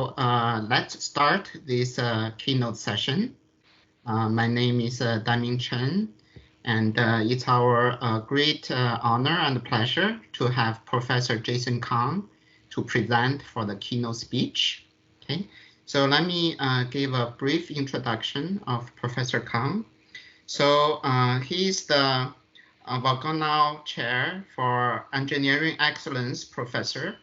Let's start this keynote session. My name is Daming Chen, and it's our great honor and pleasure to have Professor Jason Cong to present for the keynote speech. Okay, so let me give a brief introduction of Professor Cong. So he's the Vagonal Chair for Engineering Excellence Professor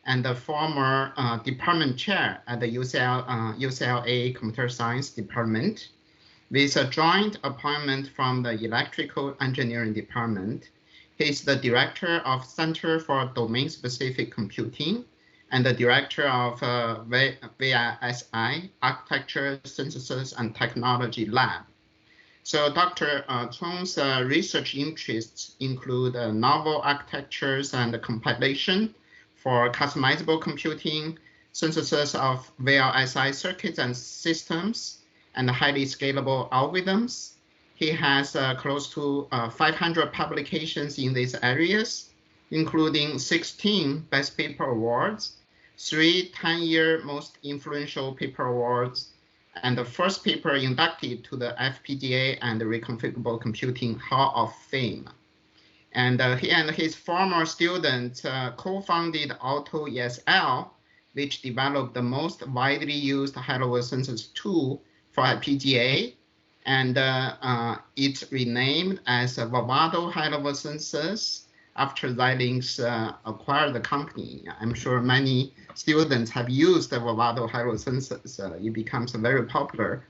and the former department chair at the UCLA Computer Science Department, with a joint appointment from the Electrical Engineering Department. He's the director of Center for Domain-Specific Computing and the director of VLSI, Architecture, Synthesis, and Technology Lab. So Dr. Chong's research interests include novel architectures and compilation for customizable computing, synthesis of VLSI circuits and systems, and highly scalable algorithms. He has close to 500 publications in these areas, including 16 Best Paper Awards, 3 10-year Most Influential Paper Awards, and the first paper inducted to the FPGA and the Reconfigurable Computing Hall of Fame. And he and his former student co-founded AutoESL, which developed the most widely used high-level synthesis tool for FPGA, and it's renamed as Vivado High-Level Synthesis after Xilinx acquired the company. I'm sure many students have used the Vivado High-Level Synthesis. It becomes very popular.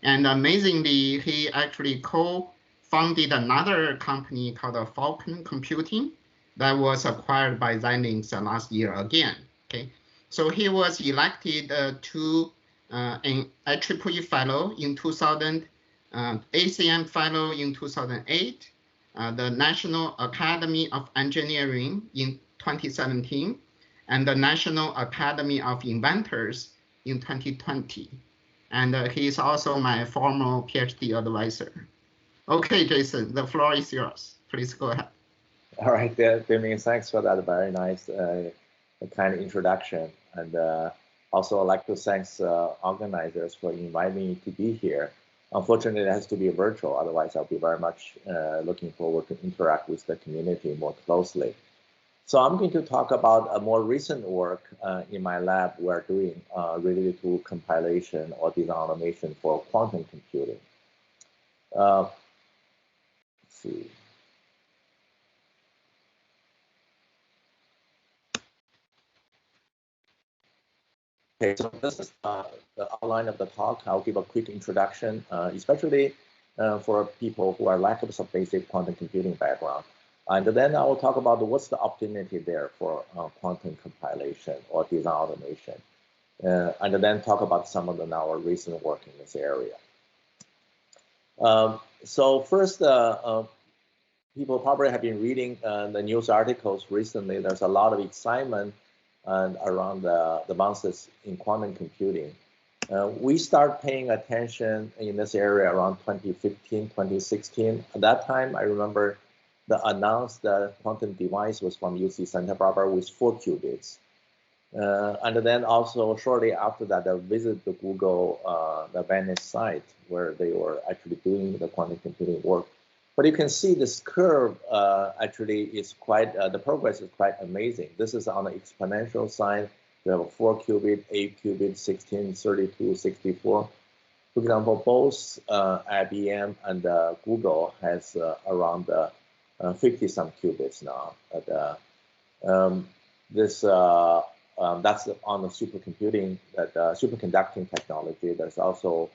And amazingly, he actually co-founded another company called Falcon Computing that was acquired by Xilinx last year again. Okay, so he was elected to an IEEE Fellow in 2000, ACM Fellow in 2008, the National Academy of Engineering in 2017, and the National Academy of Inventors in 2020. And he is also my former PhD advisor. Okay, Jason, the floor is yours. Please go ahead. All right, Damien, thanks for that very nice kind of introduction. And also I'd like to thank organizers for inviting me to be here. Unfortunately, it has to be virtual. Otherwise, I'll be very much looking forward to interact with the community more closely. So I'm going to talk about a more recent work in my lab we're doing related to compilation or design automation for quantum computing. Let's see. Okay, so this is the outline of the talk. I'll give a quick introduction, especially for people who are lack of some basic quantum computing background. And then I will talk about what's the opportunity there for quantum compilation or design automation. And then talk about some of our recent work in this area. So first, people probably have been reading the news articles recently. There's a lot of excitement around the advances in quantum computing. We start paying attention in this area around 2015, 2016. At that time, I remember the announced quantum device was from UC Santa Barbara with 4 qubits. And then also shortly after that, I visited the Google, the Venice site where they were actually doing the quantum computing work. But you can see this curve actually is quite, the progress is quite amazing. This is on the exponential side. We have a 4 qubit, 8 qubit, 16, 32, 64. For example, both IBM and Google has around 50-some qubits now. That's on the supercomputing, superconducting technology. There's also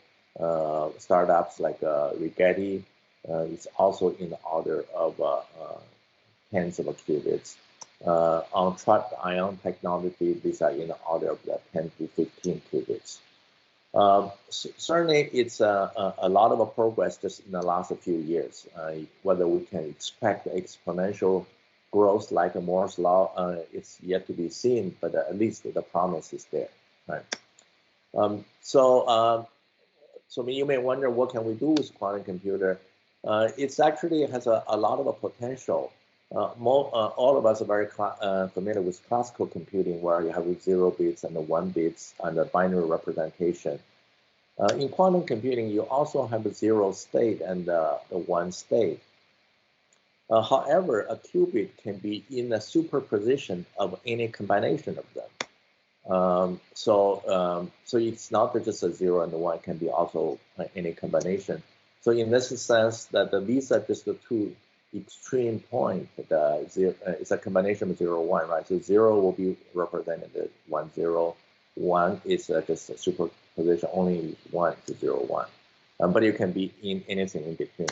startups like Rigetti. It's also in the order of tens of qubits. On trapped ion technology, these are in the order of 10 to 15 qubits. Certainly, it's a lot of progress just in the last few years. Whether we can expect exponential growth like a Moore's law, it's yet to be seen, but at least the promise is there. Right? So you may wonder, what can we do with quantum computer? It's actually has a lot of potential. All of us are very familiar with classical computing, where you have 0 bits and the 1 bits and the binary representation. In quantum computing, you also have a 0 state and the 1 state. However, a qubit can be in a superposition of any combination of them. So it's not just a 0 and a 1, it can be also any combination. So in this sense, that these are just the two extreme points. It's a combination of 0, 1, right? So 0 will be represented as 1, 0. 1 is just a superposition, only 1 is 0, 1. But you can be in anything in between.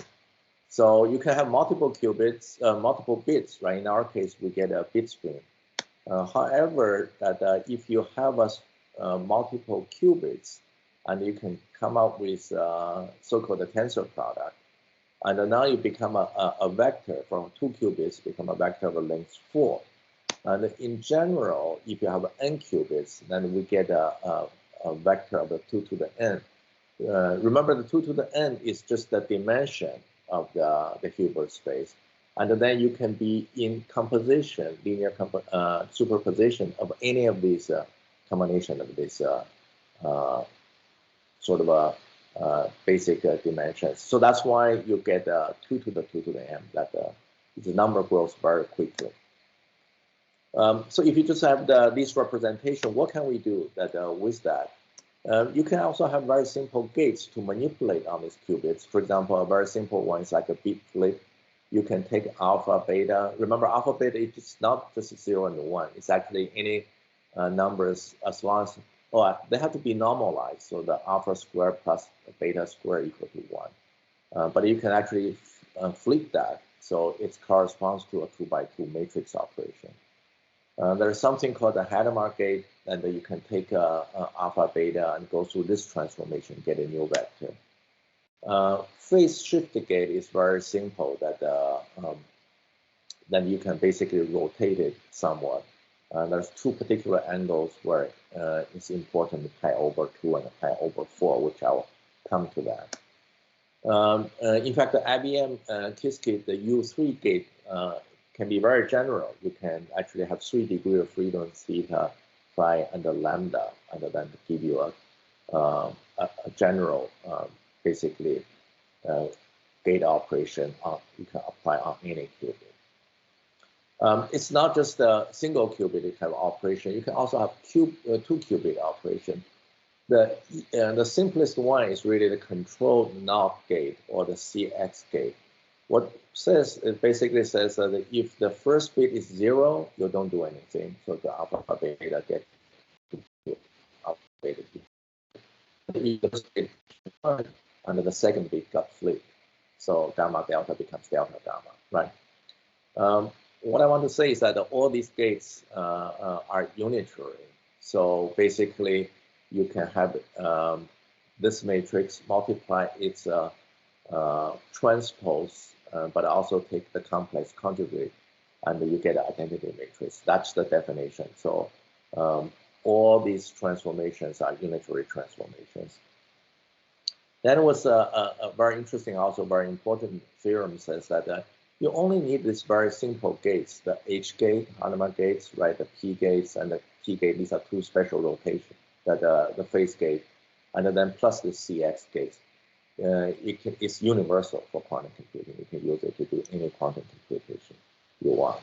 So you can have multiple qubits, multiple bits, right? In our case, we get a bit stream. However, that if you have multiple qubits, and you can come up with so-called tensor product, and now you become a vector from 2 qubits, become a vector of length 4. And in general, if you have n qubits, then we get a vector of the 2 to the n. Remember, the 2 to the n is just the dimension of the Hilbert space. And then you can be in composition, linear superposition of any of these combination of these sort of basic dimensions. So that's why you get 2 to the 2 to the n, that the number grows very quickly. So if you just have this representation, what can we do with that? You can also have very simple gates to manipulate on these qubits. For example, a very simple one is like a bit flip. You can take alpha, beta. Remember, alpha, beta, it's not just 0 and 1. It's actually any numbers as long as, they have to be normalized. So the alpha square plus beta square equal to 1. But you can actually flip that. So it corresponds to a 2 by 2 matrix operation. There's something called the Hadamard gate, and you can take alpha, beta, and go through this transformation, get a new vector. Phase shift gate is very simple, that then you can basically rotate it somewhat. There's 2 particular angles where it's important, pi over 2 and pi over 4, which I'll come to that. In fact, the IBM Qiskit, the U3 gate, can be very general. You can actually have 3 degrees of freedom, theta, phi, and the lambda, and then give you a general, basically, gate operation you can apply on any qubit. It's not just a single qubit you have operation. You can also have 2-qubit operation. The simplest one is really the control NOT gate, or the CX gate. What it basically says that if the first bit is 0, you don't do anything. So the alpha beta get alpha beta. If the first bit and the second bit got flipped, so gamma delta becomes delta gamma, right? What I want to say is that all these gates are unitary. So basically, you can have this matrix multiply its transpose, but also take the complex conjugate, and you get an identity matrix. That's the definition. So all these transformations are unitary transformations. Then was a very interesting, also very important theorem, says that you only need these very simple gates, the H gate, Hadamard gates, right? The P gates and the T gate. These are 2 special rotations, that the phase gate, and then plus the CX gate. It's universal for quantum computing. You can use it to do any quantum computation you want.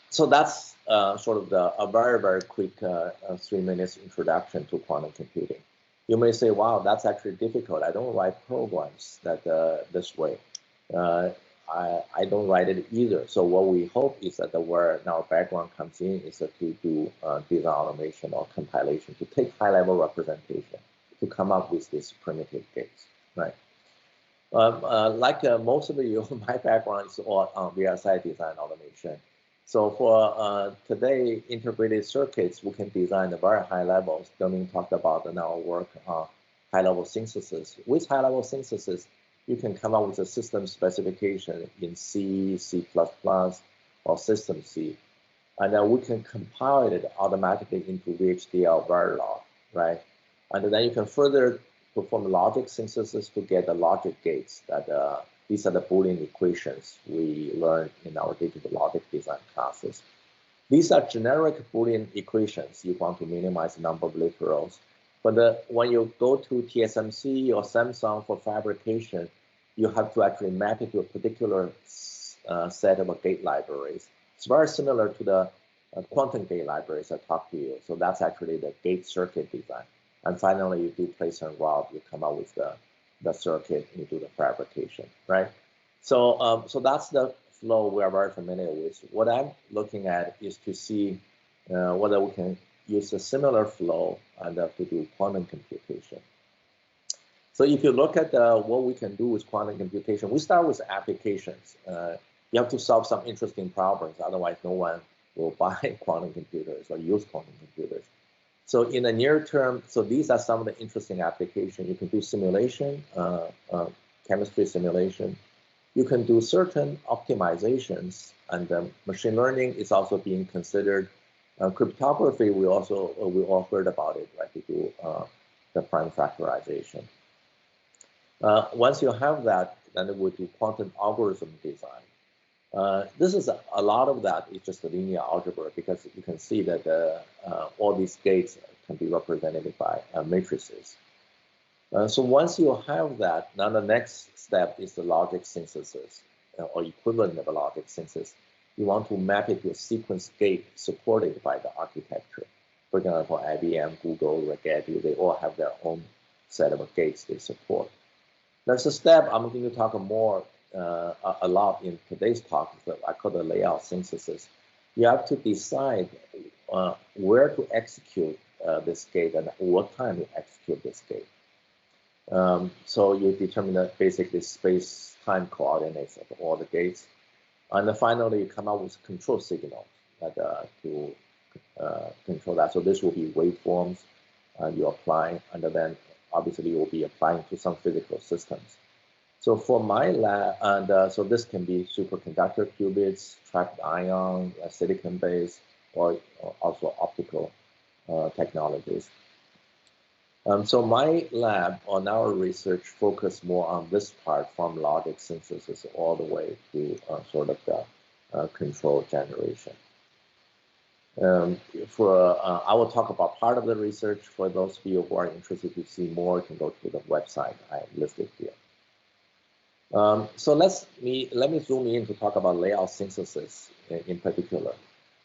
So that's sort of a very, very quick 3 minutes introduction to quantum computing. You may say, wow, that's actually difficult. I don't write programs that this way. I don't write it either. So what we hope is that where our background comes in is to do design automation or compilation, to take high-level representation, to come up with these primitive gates, right? Like most of you, my background is all on VLSI design automation. So for today, integrated circuits, we can design the very high levels. Domin talked about in our work on high-level synthesis. With high-level synthesis, you can come up with a system specification in C, C++, or System C. And then we can compile it automatically into VHDL Verilog, right? And then you can further perform logic synthesis to get the logic gates that These are the Boolean equations we learned in our digital logic design classes. These are generic Boolean equations. You want to minimize the number of literals. But when you go to TSMC or Samsung for fabrication, you have to actually map it to a particular set of gate libraries. It's very similar to the quantum gate libraries I talked to you. So that's actually the gate circuit design. And finally, you do place and route, you come up with the circuit, you do the fabrication, right? So, so that's the flow we are very familiar with. What I'm looking at is to see whether we can use a similar flow and to do quantum computation. So if you look at what we can do with quantum computation, we start with applications. You have to solve some interesting problems, otherwise no one will buy quantum computers or use quantum computers. So in the near term, so these are some of the interesting applications. You can do simulation, chemistry simulation. You can do certain optimizations, and machine learning is also being considered. Cryptography, we all heard about it, right? To do the prime factorization. Once you have that, then we do quantum algorithm design. This is a lot of that is just a linear algebra, because you can see that all these gates can be represented by matrices. So once you have that, now the next step is the logic synthesis or equivalent of a logic synthesis. You want to map it to a sequence gate supported by the architecture. For example, IBM, Google, Rigetti, they all have their own set of gates they support. There's a step I'm going to talk more a lot in today's talk that I call the layout synthesis. You have to decide where to execute this gate and what time you execute this gate. So you determine the basically space-time coordinates of all the gates. And then finally, you come out with control signals that, to control that. So this will be waveforms you apply, and then obviously you will be applying to some physical systems. So for my lab, and so this can be superconductor qubits, trapped ion, silicon-based, or also optical technologies. So my lab on our research focused more on this part, from logic synthesis all the way to sort of the control generation. I will talk about part of the research. For those of you who are interested to see more, you can go to the website I listed here. So let me zoom in to talk about layout synthesis in particular.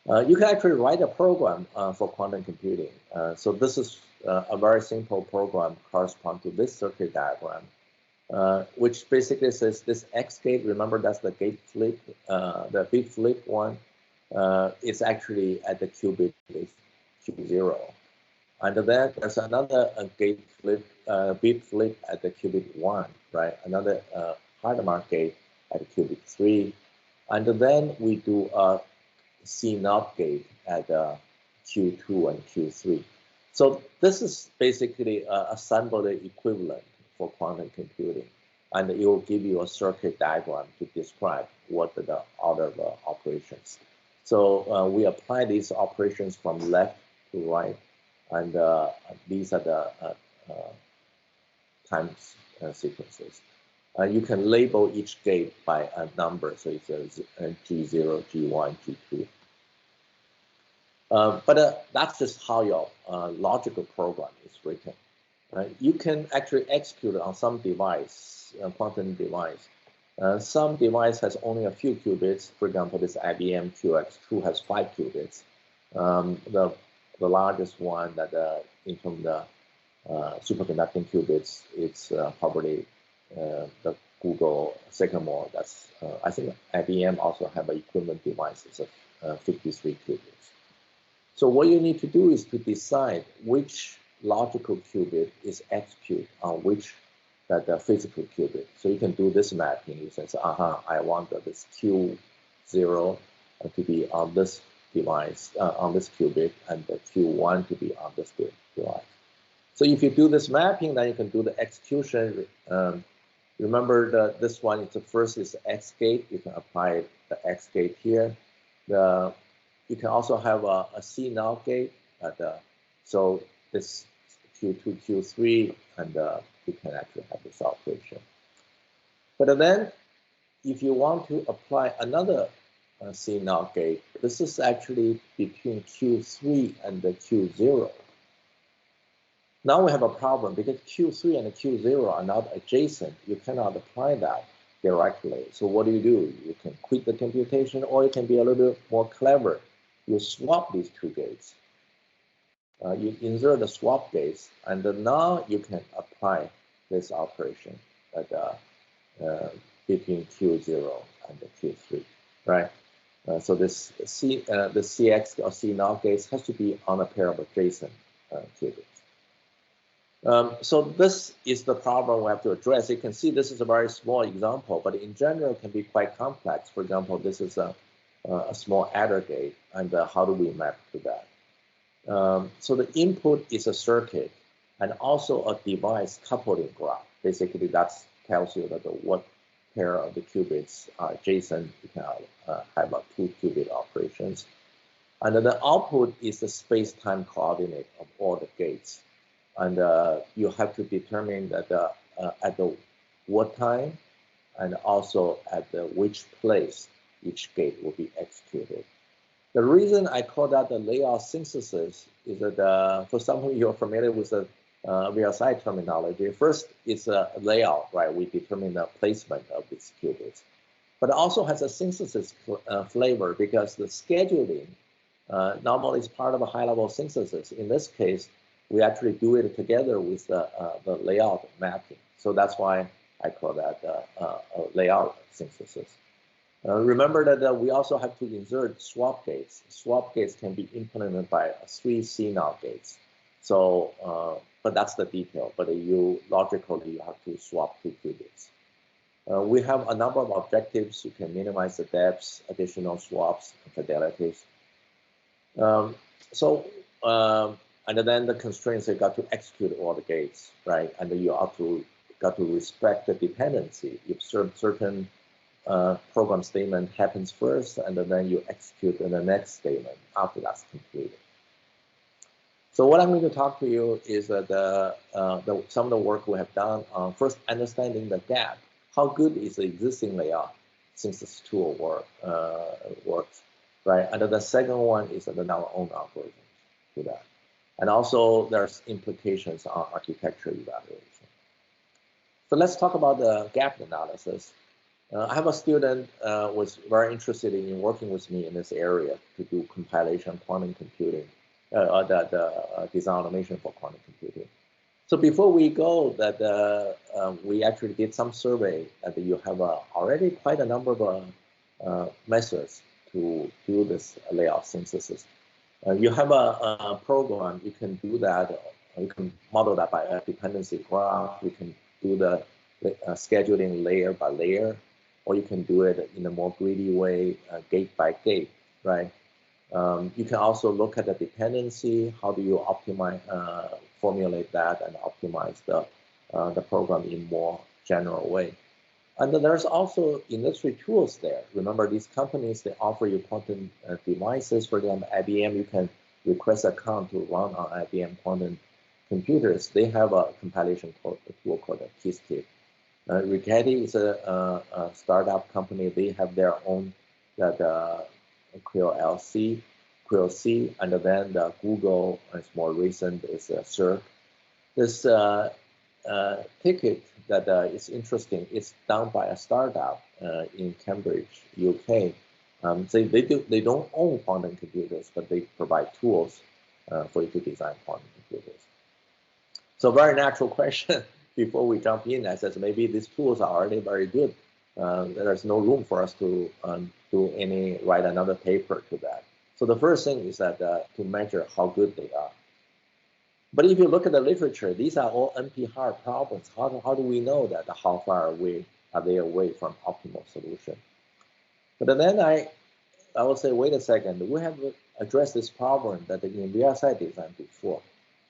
You can actually write a program for quantum computing. So this is a very simple program correspond to this circuit diagram, which basically says this X gate, remember that's the gate flip, the bit flip one, is actually at the qubit is Q0. And then there's another gate flip, bit flip at the qubit 1, right? Another Hadamard gate at qubit 3. And then we do a C0 gate at Q2 and Q3. So this is basically a assembled equivalent for quantum computing, and it will give you a circuit diagram to describe what are the order of operations. So we apply these operations from left to right, and these are the time sequences. You can label each gate by a number, so it's a G0, G1, G2. But that's just how your logical program is written. You can actually execute it on some device, quantum device. Some device has only a few qubits. For example, this IBM QX2 has 5 qubits. The largest one that in terms of the superconducting qubits, it's probably the Google Sycamore. That's I think IBM also have an equivalent devices of 53 qubits. So what you need to do is to decide which logical qubit is executed on which the physical qubit. So you can do this mapping. You say, I want this Q0 to be on this device, on this qubit, and the Q1 to be on this device. So if you do this mapping, then you can do the execution. Remember this one is the first is X gate. You can apply the X gate here. You can also have a C0 gate. So this Q2, Q3, and you can actually have this operation. But then if you want to apply another CNOT gate, this is actually between Q3 and the Q0. Now we have a problem because Q3 and Q0 are not adjacent. You cannot apply that directly. So what do? You can quit the computation, or you can be a little bit more clever. You swap these two gates. You insert the swap gates, and now you can apply this operation at between Q0 and the Q3, right? So this the CX or CNOT gates has to be on a pair of adjacent qubits. So this is the problem we have to address. You can see this is a very small example, but in general it can be quite complex. For example, this is a small adder gate, and how do we map to that? So the input is a circuit and also a device coupling graph. Basically, that tells you that what pair of the qubits are adjacent. You can have a two-qubit operations. And then the output is the space-time coordinate of all the gates. And you have to determine that at the what time and also at the which place each gate will be executed. The reason I call that the layout synthesis is that for some of you are familiar with the VLSI terminology. First, it's a layout, right? We determine the placement of these qubits, but it also has a synthesis flavor because the scheduling normally is part of a high-level synthesis. In this case, we actually do it together with the layout mapping. So that's why I call that a layout synthesis. Remember that we also have to insert swap gates. Swap gates can be implemented by 3 CNOT gates. So, but that's the detail. But logically, you have to swap 2 qubits. We have a number of objectives. You can minimize the depths, additional swaps, and fidelities. And then the constraints, you got to execute all the gates, right? And then you also got to respect the dependency. If certain program statement happens first, and then you execute the next statement after that's completed. So what I'm going to talk to you is that some of the work we have done on first understanding the gap. How good is the existing layout since this tool works, right? And then the second one is our own algorithm to that. And also there's implications on architecture evaluation. So let's talk about the gap analysis. I have a student was very interested in working with me in this area to do compilation quantum computing, the design automation for quantum computing. So before we go, we actually did some survey that you have already quite a number of methods to do this layout synthesis. You have a program, you can do that, you can model that by a dependency graph, you can do the scheduling layer by layer, or you can do it in a more greedy way, gate by gate, right? You can also look at the dependency, how do you optimize, formulate that and optimize the program in more general way. And then there's also industry tools there. Remember, these companies, they offer you quantum devices. For example, IBM, you can request an account to run on IBM quantum computers. They have a compilation tool called a QUEKO. Rigetti is a startup company. They have their own QUELC, and then the Google, it's more recent, is CERC. This ticket that is interesting. It's done by a startup in Cambridge, UK. So they don't own quantum computers, but they provide tools for you to design quantum computers. So very natural question before we jump in, I said maybe these tools are already very good. There's no room for us to write another paper to that. So the first thing is that to measure how good they are. But if you look at the literature, these are all NP-hard problems. How do we know that how far away are they away from optimal solution? But then I will say, wait a second, we have addressed this problem that in VLSI design before.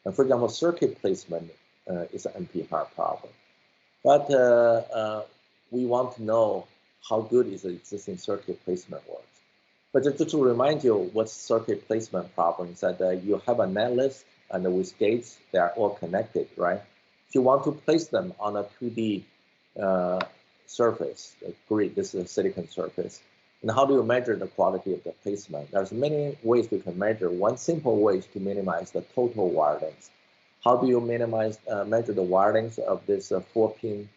And for example, circuit placement is an NP-hard problem. But we want to know how good is the existing circuit placement works. But just to remind you, what circuit placement problem is that you have a netlist, and with gates, they are all connected, right? If you want to place them on a 2D surface, the grid, this is a silicon surface. And how do you measure the quality of the placement? There's many ways we can measure. One simple way is to minimize the total wire length. How do you measure the wire length of this 4-pin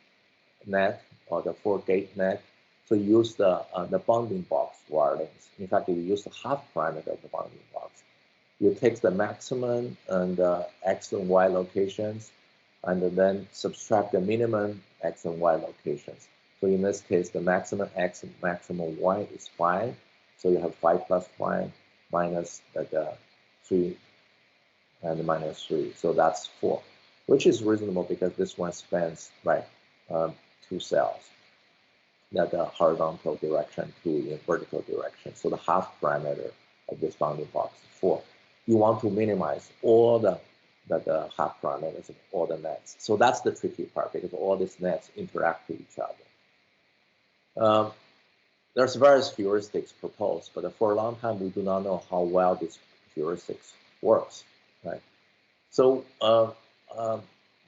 net or the 4-gate net? So use the bounding box wire length. In fact, you use the half parameter of the bounding box. You take the maximum and X and Y locations, and then subtract the minimum X and Y locations. So in this case, the maximum X and maximum Y is 5. So you have 5 plus 5 minus the 3 and minus 3. So that's 4, which is reasonable because this one spans by 2 cells, that the horizontal direction, 2 in vertical direction. So the half parameter of this bounding box is 4. You want to minimize all the half parameters of all the nets. So that's the tricky part because all these nets interact with each other. There's various heuristics proposed, but for a long time we do not know how well this heuristics works, right? So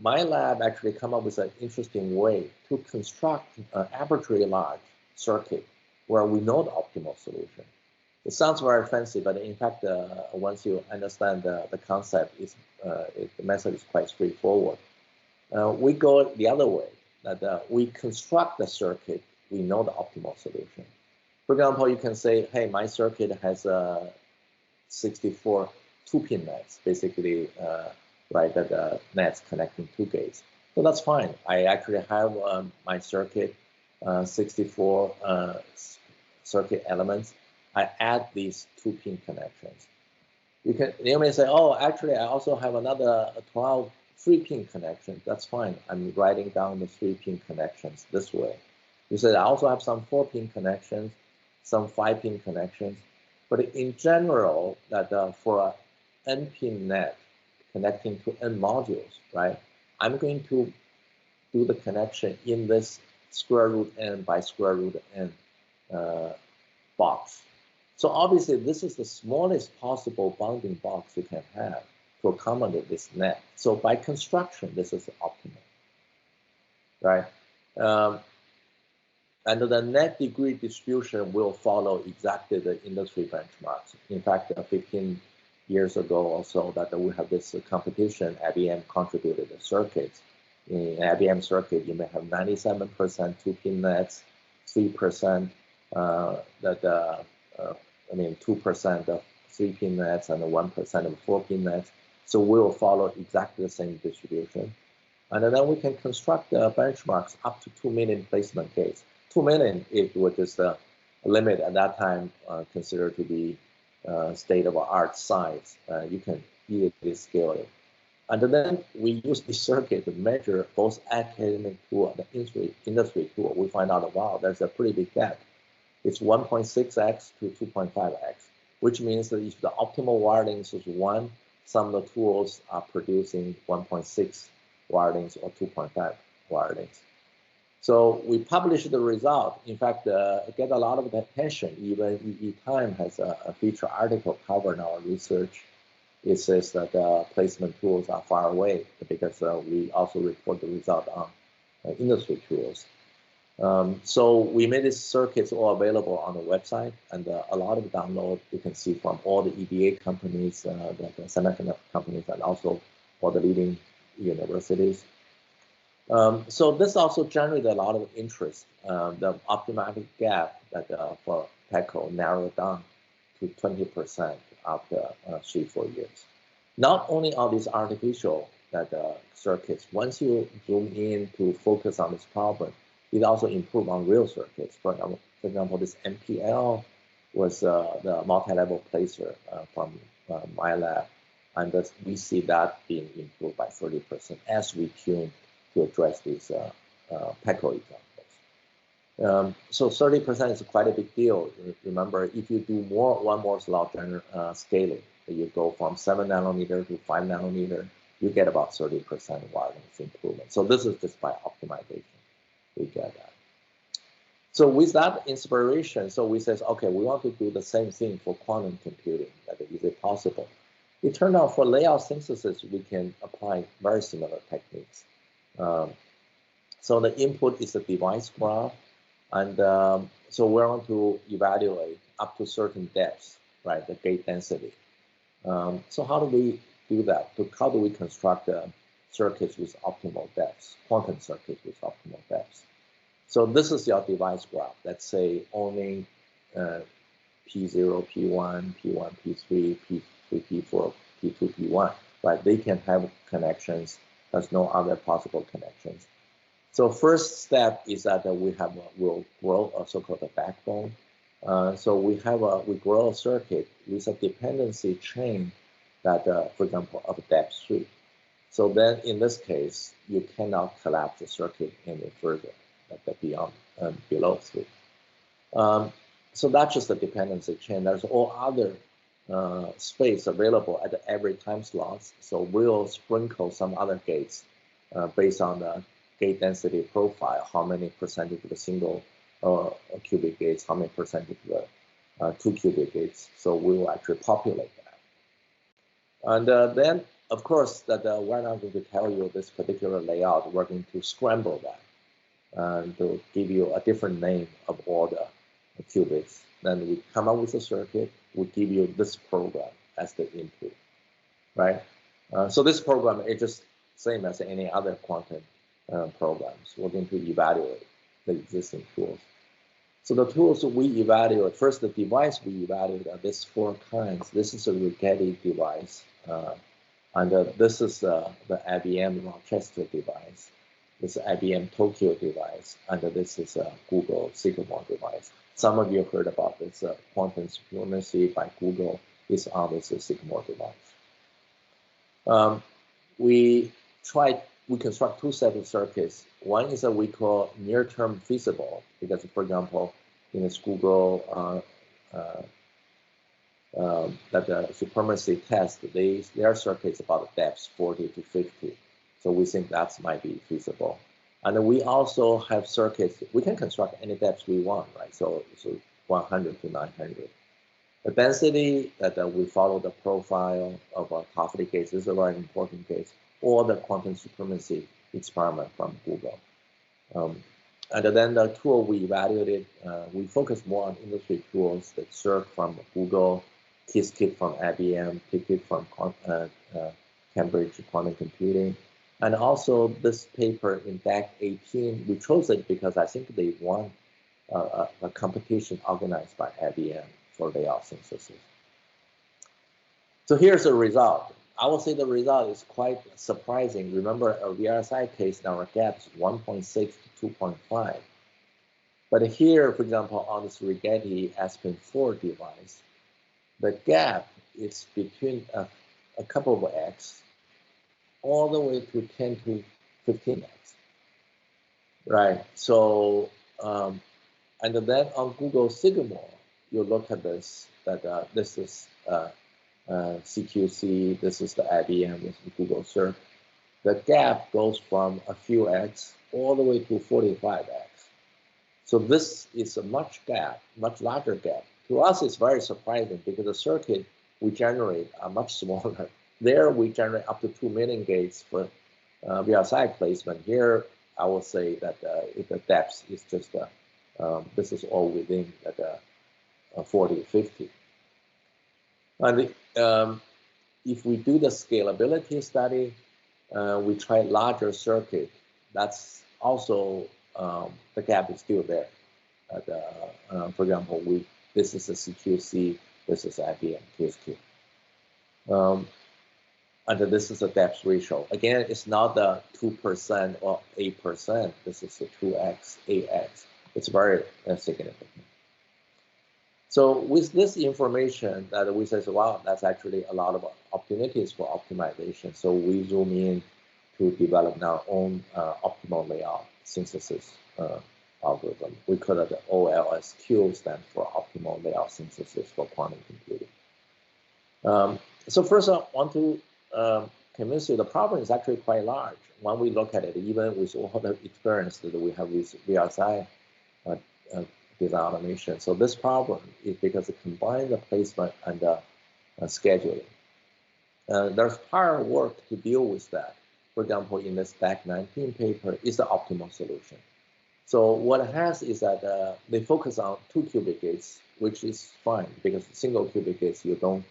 my lab actually come up with an interesting way to construct an arbitrarily large circuit where we know the optimal solution. It sounds very fancy, but in fact, once you understand the concept, the method is quite straightforward. We go the other way, that we construct the circuit, we know the optimal solution. For example, you can say, hey, my circuit has 64 2-pin nets, basically, right, the nets connecting 2 gates. So that's fine. I actually have my circuit, 64 circuit elements. I add these 2-pin connections. You may say, oh, actually, I also have another 12 3-pin connections. That's fine. I'm writing down the 3-pin connections this way. You said I also have some 4-pin connections, some 5-pin connections. But in general, that for an n-pin net connecting to n modules, right? I'm going to do the connection in this square root n by square root n box. So obviously, this is the smallest possible bounding box you can have to accommodate this net. So by construction, this is optimal, right? And the net degree distribution will follow exactly the industry benchmarks. In fact, 15 years ago or so, that we have this competition, IBM contributed the circuits. In IBM circuit, you may have 97% 2-pin nets, 3% 2% of 3-pin nets and 1% of 4-pin nets. So we will follow exactly the same distribution. And then we can construct the benchmarks up to 2 million placement gates. 2 million, it was just a limit at that time considered to be state-of-the-art size. You can easily scale it. And then we use the circuit to measure both academic tool and the industry tool. We find out, wow, there's a pretty big gap. It's 1.6x to 2.5x, which means that if the optimal wire length is 1, some of the tools are producing 1.6 wire lengths or 2.5 wire lengths. So we published the result. In fact, get a lot of attention. Even EE Time has a feature article covering our research. It says that placement tools are far away because we also report the result on industry tools. So we made these circuits all available on the website, and a lot of download you can see from all the EDA companies, the semiconductor companies, and also all the leading universities. So this also generated a lot of interest. The optimatic gap that for PEKO narrowed down to 20% after 3-4 years. Not only are these artificial circuits, once you zoom in to focus on this problem, it also improved on real circuits. For example, this MPL was the multi-level placer from my lab, and we see that being improved by 30% as we tune to address these PEKO examples. So 30% is quite a big deal. Remember, if you do one Moore's law scaling, you go from 7 nanometer to 5 nanometer, you get about 30% wireless improvement. So this is just by optimization. We get that. So with that inspiration, so we said, okay, we want to do the same thing for quantum computing. Is it possible? It turned out for layout synthesis, we can apply very similar techniques. So the input is the device graph, and so we want to evaluate up to certain depths, right, the gate density. So how do we do that? How do we construct circuits with optimal depths, quantum circuits with optimal depths? So this is your device graph. Let's say only P0, P1, P1, P3, P3, P4, P2, P1, right? They can have connections. There's no other possible connections. So first step is that we'll grow a so-called backbone. So we grow a circuit with a dependency chain that, for example, of depth 3. So then in this case, you cannot collapse the circuit any further, like beyond below 3. So that's just the dependency chain. There's all other space available at every time slots. So we'll sprinkle some other gates based on the gate density profile, how many percentage of the single qubit gates, how many percentage of the 2-qubit gates. So we will actually populate that. And then, of course, that we're not going to tell you this particular layout. We're going to scramble that and to give you a different name of all the qubits. Then we come up with a circuit. We give you this program as the input, right? So this program is just same as any other quantum programs. We're going to evaluate the existing tools. So the tools we evaluate, first the device we evaluate are these 4 kinds. This is a Rigetti device, and this is the IBM Rochester device. This is IBM Tokyo device, and this is a Google Sycamore device. Some of you heard about this quantum supremacy by Google is on this Sycamore device. We construct 2 sets of circuits. One is what we call near-term feasible, because, for example, in this Google that the supremacy test, their circuits about depths 40 to 50. So we think that might be feasible. And we also have circuits, we can construct any depths we want, right? So 100 to 900. The density that we follow the profile of our Toffoli gates, this is a very important case, or the quantum supremacy experiment from Google. And then the tool we evaluated, we focus more on industry tools that serve from Google, Qiskit from IBM, PEKO from Cambridge Quantum Computing. And also this paper in DAC 18, we chose it because I think they won a competition organized by IBM for layout synthesis. So here's the result. I will say the result is quite surprising. Remember, a VLSI case, now our gap is 1.6 to 2.5. But here, for example, on this Rigetti Aspen 4 device, the gap is between a couple of x all the way to 10 to 15x, right? So, and then on Google Sycamore, you look at this, that this is CQC, this is the IBM, this is Google Search. The gap goes from a few x all the way to 45x. So this is a much larger gap. To us, it's very surprising because the circuit we generate are much smaller. There, we generate up to 2 million gates for VLSI placement. Here, I will say that if the depth is just, this is all within 40, 50. And if we do the scalability study, we try larger circuit. That's also, the gap is still there. For example, this is a CQC, this is IBM Qiskit. And this is a depth ratio. Again, it's not the 2% or 8%. This is a 2x, 8x. It's very significant. So with this information that we say, wow, that's actually a lot of opportunities for optimization. So we zoom in to develop our own optimal layout synthesis algorithm. We call it the OLSQ, stands for Optimal Layout Synthesis for Quantum Computing. So first I want to convince you the problem is actually quite large. When we look at it, even with all the experience that we have with VLSI design automation. So this problem is because it combines the placement and scheduling. There's hard work to deal with that. for example, in the Stack 19 paper, is the optimal solution. So what it has is that they focus on 2-qubit gates, which is fine because single-qubit gates, you don't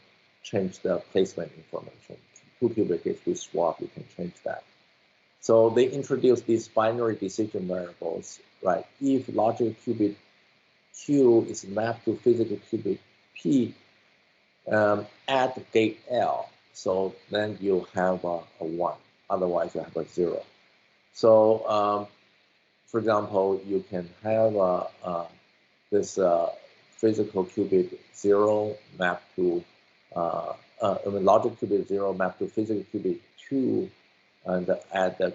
change the placement information. 2-qubit gates with swap, you can change that. So they introduced these binary decision variables, right? If logical qubit Q is mapped to physical qubit P at gate L, so then you have a 1, otherwise you have a 0. So for example, you can have this physical qubit 0 mapped to logical qubit 0 mapped to physical qubit 2, and at the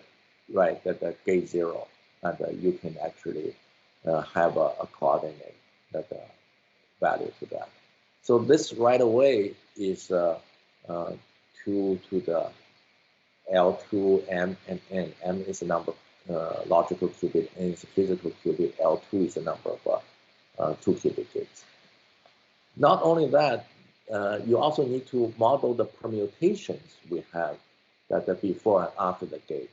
gate 0, and you can actually have a coordinate that value to that. So this right away is 2 to the L2 M and N. M is the number logical qubit, N is a physical qubit, L2 is the number of 2-qubit gates. Not only that, you also need to model the permutations we have that are before and after the gate.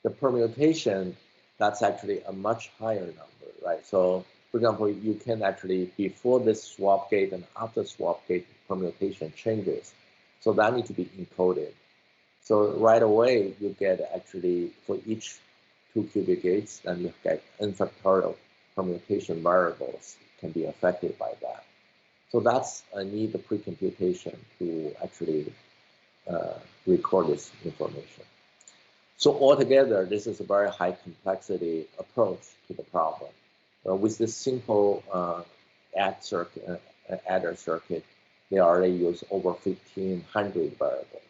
The permutation, that's actually a much higher number, right? So, for example, you can actually, before this swap gate and after swap gate, permutation changes. So that needs to be encoded. So right away, you get actually, for each 2-qubit gates, then you get n factorial permutation variables can be affected by that. So that's a need the pre-computation to actually record this information. So altogether, this is a very high complexity approach to the problem. With this simple adder circuit, they already use over 1,500 variables.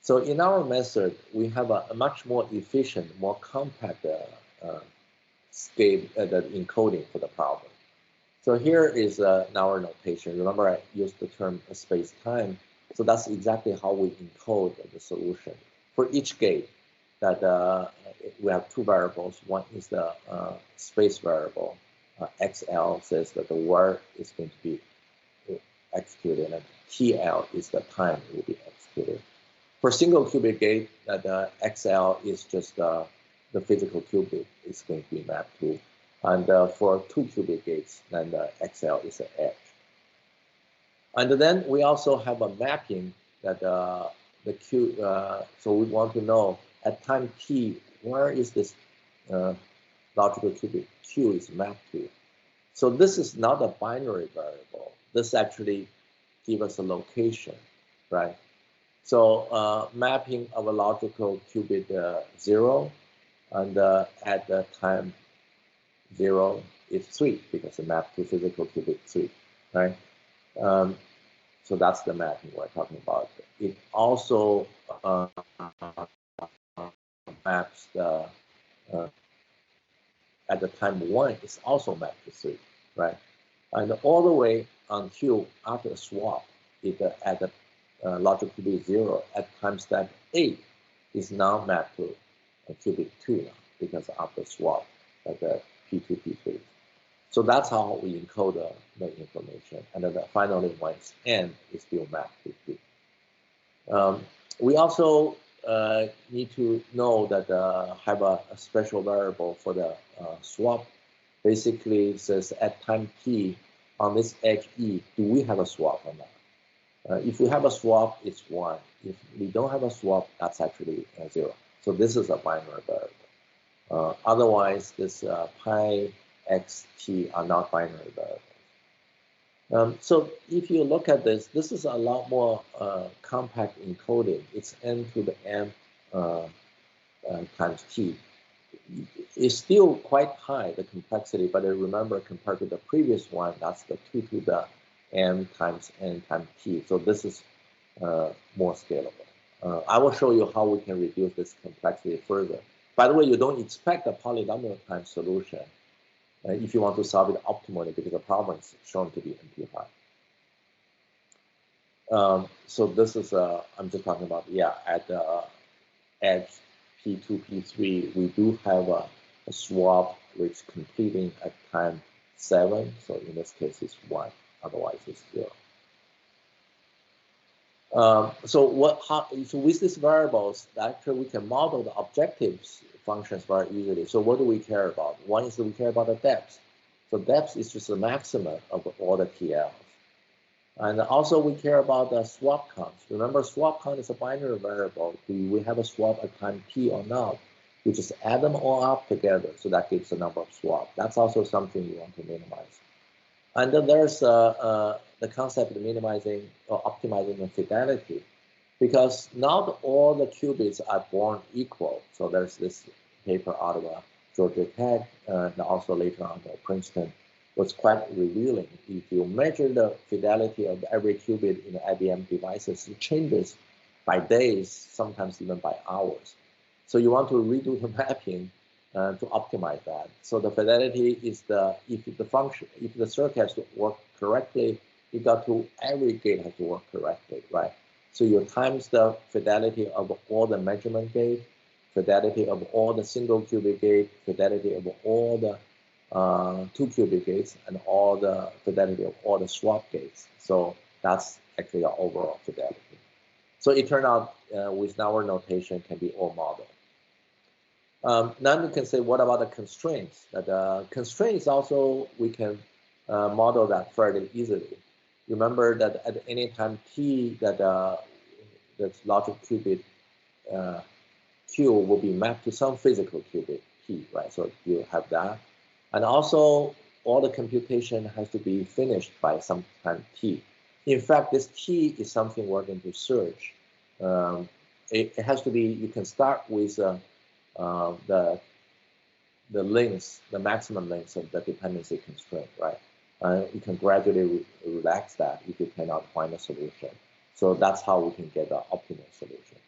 So in our method, we have a much more efficient, more compact scale the encoding for the problem. So here is our notation. Remember, I used the term space-time. So that's exactly how we encode the solution. For each gate, that we have 2 variables. One is the space variable. XL says that the word is going to be executed, and TL is the time it will be executed. For single qubit gate, that XL is just the physical qubit is going to be mapped to. And for 2-qubit gates, then the XL is the edge. And then we also have a mapping that the Q, so we want to know at time T, where is this logical qubit Q is mapped to. So this is not a binary variable. This actually gives us a location, right? So mapping of a logical qubit 0, and at the time 0 is 3 because it maps to physical qubit 3, right? So that's the mapping we're talking about. It also maps the at the time 1 is also mapped to 3, right? And all the way until after a swap, it at the logical qubit 0 at time step 8 is now mapped to a qubit 2 now because after swap at the P2, P3. So that's how we encode the information. And then finally, once N is still mapped to 2. We also need to know that have a special variable for the swap. Basically, it says at time T on this edge E, do we have a swap or not? If we have a swap, it's 1. If we don't have a swap, that's actually 0. So this is a binary variable. Otherwise, this pi xt are not binary variables. So if you look at this, this is a lot more compact encoding. It's n to the m times t. It's still quite high, the complexity, but remember, compared to the previous one, that's the 2 to the m times n times t. So this is more scalable. I will show you how we can reduce this complexity further. By the way, you don't expect a polynomial time solution if you want to solve it optimally because the problem is shown to be NP high. So this is, I'm just talking about, yeah, at the edge P2, P3, we do have a swap which completing at time 7. So in this case, it's 1, otherwise it's 0. So with these variables, actually we can model the objectives functions very easily. So what do we care about? One is that we care about the depth. So depth is just the maximum of all the TLs. And also we care about the swap count. Remember, swap count is a binary variable. Do we have a swap at time t or not? We just add them all up together. So that gives the number of swap. That's also something you want to minimize. And then there's the concept of minimizing or optimizing the fidelity, because not all the qubits are born equal. So there's this paper out of Georgia Tech and also later on at Princeton was quite revealing. If you measure the fidelity of every qubit in the IBM devices, it changes by days, sometimes even by hours. So you want to redo the mapping to optimize that. So the fidelity is if the circuit has to work correctly, every gate has to work correctly, right? So you times the fidelity of all the measurement gate, fidelity of all the single qubit gate, fidelity of all the 2-qubit gates, and all the fidelity of all the swap gates. So that's actually our overall fidelity. So it turned out with our notation can be all modeled. Now you can say, what about the constraints? The constraints also, we can model that fairly easily. Remember that at any time t, that logic qubit q will be mapped to some physical qubit p, right? So you have that. And also, all the computation has to be finished by some time t. In fact, this t is something we're going to search. It has to be, you can start with the length, the maximum length of the dependency constraint, right? You can gradually relax that if you cannot find a solution. So that's how we can get the optimal solution.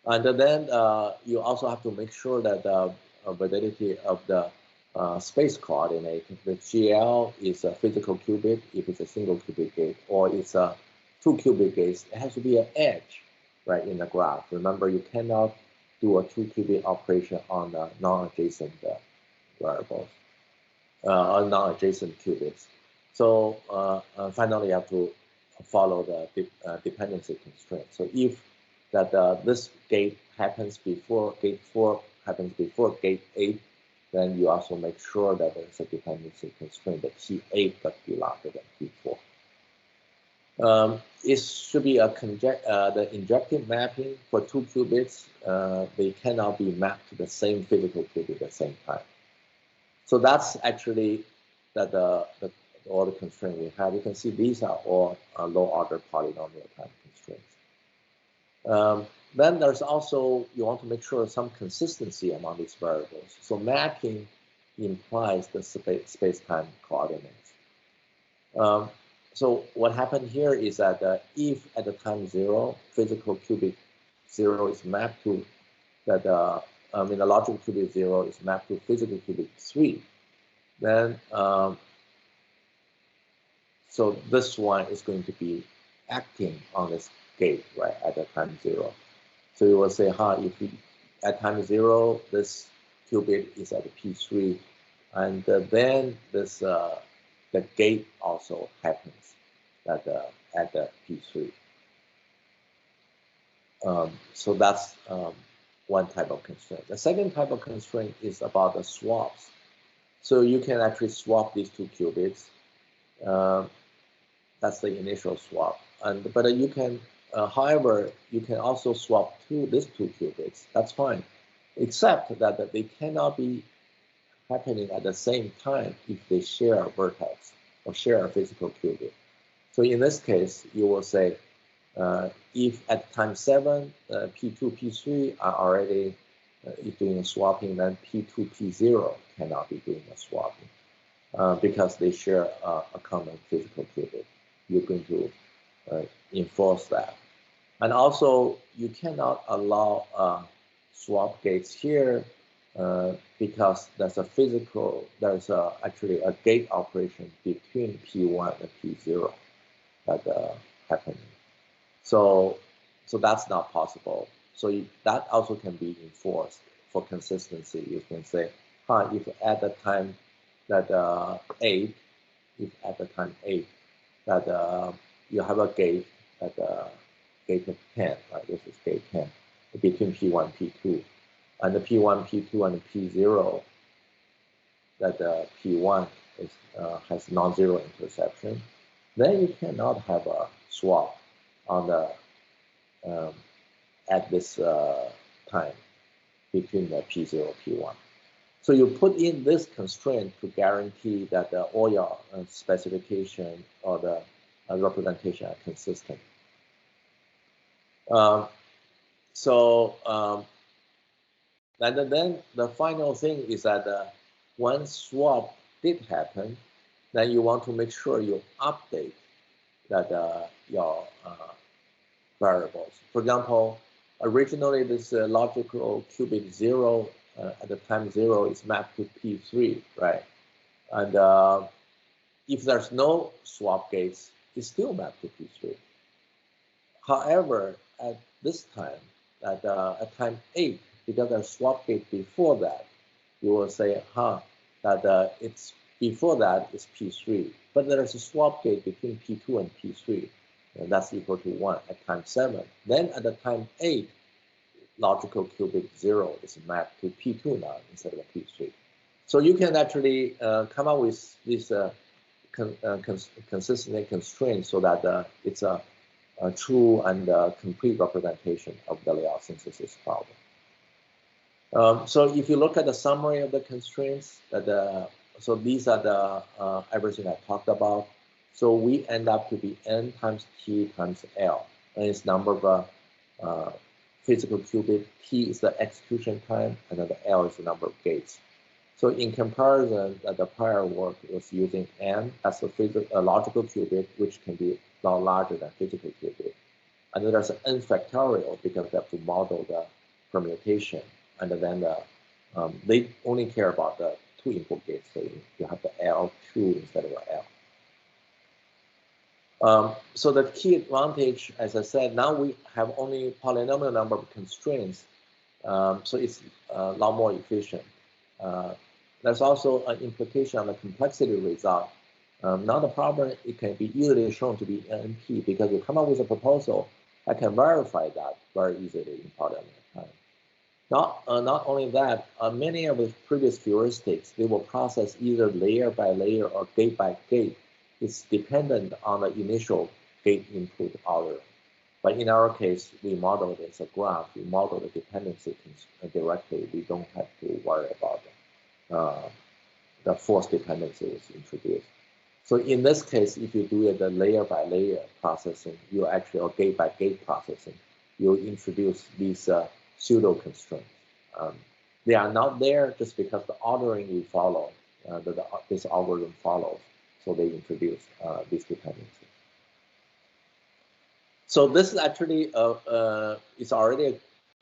And then you also have to make sure that the validity of the space coordinate, the GL is a physical qubit if it's a single qubit gate, or it's a 2-qubit gate. It has to be an edge, right, in the graph. Remember, you cannot do a 2-qubit operation on the non-adjacent variables, on non-adjacent qubits. So finally, you have to follow the dependency constraint. So if that this gate happens before gate 4 happens before gate 8, then you also make sure that there's a dependency constraint that T8 got be larger than T4. It should be the injective mapping for 2 qubits. They cannot be mapped to the same physical qubit at the same time. So that's actually that all the constraints we have. You can see these are all low-order polynomial type constraints. Then there's also, you want to make sure some consistency among these variables. So mapping implies the space-time coordinates. So what happened here is that if at the time 0, physical qubit 0 is mapped to that, the logical qubit 0 is mapped to physical qubit 3, then so this one is going to be acting on this gate, right, at the time 0. So you will say, if at time 0, this qubit is at P3, and then this the gate also happens at the P3. So that's one type of constraint. The second type of constraint is about the swaps. So you can actually swap these 2 qubits. That's the initial swap. But you can, however, you can also swap these 2 qubits. That's fine, except that they cannot be happening at the same time if they share a vertex or share a physical qubit. So in this case, you will say, if at time 7, P2, P3 are already doing a swapping, then P2, P0 cannot be doing a swapping because they share a common physical qubit. You're going to enforce that. And also, you cannot allow swap gates here because there's actually a gate operation between P1 and P0 that happening. So that's not possible. So that also can be enforced for consistency. You can say, if at the time that 8, that you have a gate at gate 10, right? This is gate 10 between P1, P2, and the P1, P2, and P0. That P1 is, has non-zero interception. Then you cannot have a swap on the at this time between the P0 and P1. So you put in this constraint to guarantee that all your specification or the representation are consistent. And then the final thing is that when swap did happen, then you want to make sure you update that your variables. For example, originally this logical qubit 0 at the time 0 is mapped to P3, right? And if there's no swap gates, it's still mapped to P3. However, at this time, at time 8, because there's swap gate before that, you will say, that it's before that is P3, but there's a swap gate between P2 and P3, and that's equal to 1 at time 7. Then at the time 8, logical qubit 0 is mapped to P2 now instead of P3. So you can actually come up with this consistent constraints so that it's a true and complete representation of the layout synthesis problem. So if you look at the summary of the constraints, so these are the everything I talked about. So we end up to be n times t times l, and it's number of physical qubit. T is the execution time, and then the L is the number of gates. So in comparison, the prior work was using n as a logical qubit, which can be a lot larger than physical qubit. And then there's an n factorial because they have to model the permutation. And then they only care about the 2 input gates, so you have the L2 instead of the L. So the key advantage, as I said, now we have only polynomial number of constraints, so it's a lot more efficient. There's also an implication on the complexity result. Now the problem, it can be easily shown to be NP because you come up with a proposal, I can verify that very easily in polynomial time. Not only that, many of the previous heuristics, they will process either layer by layer or gate by gate. It's dependent on the initial gate input order. But in our case, we model it as a graph. We model the dependency directly. We don't have to worry about the force dependency is introduced. So in this case, if you do it the layer by layer processing, you actually, or gate by gate processing, you introduce these pseudo constraints. They are not there just because the ordering we follow, this algorithm follows. So they introduce this dependency. So this is actually it's already a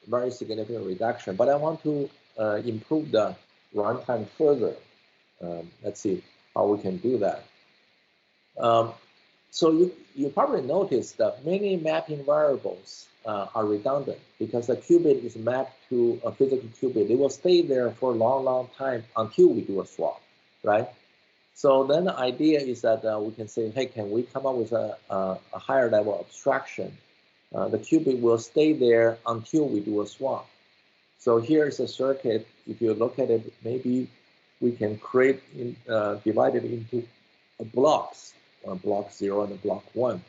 very significant reduction, but I want to improve the runtime further. Let's see how we can do that. So you probably noticed that many mapping variables are redundant because the qubit is mapped to a physical qubit. They will stay there for a long, long time until we do a swap, right? So then the idea is that we can say, hey, can we come up with a higher level abstraction? The qubit will stay there until we do a swap. So here's a circuit. If you look at it, maybe we can create, divide it into blocks, block 0 and block 1.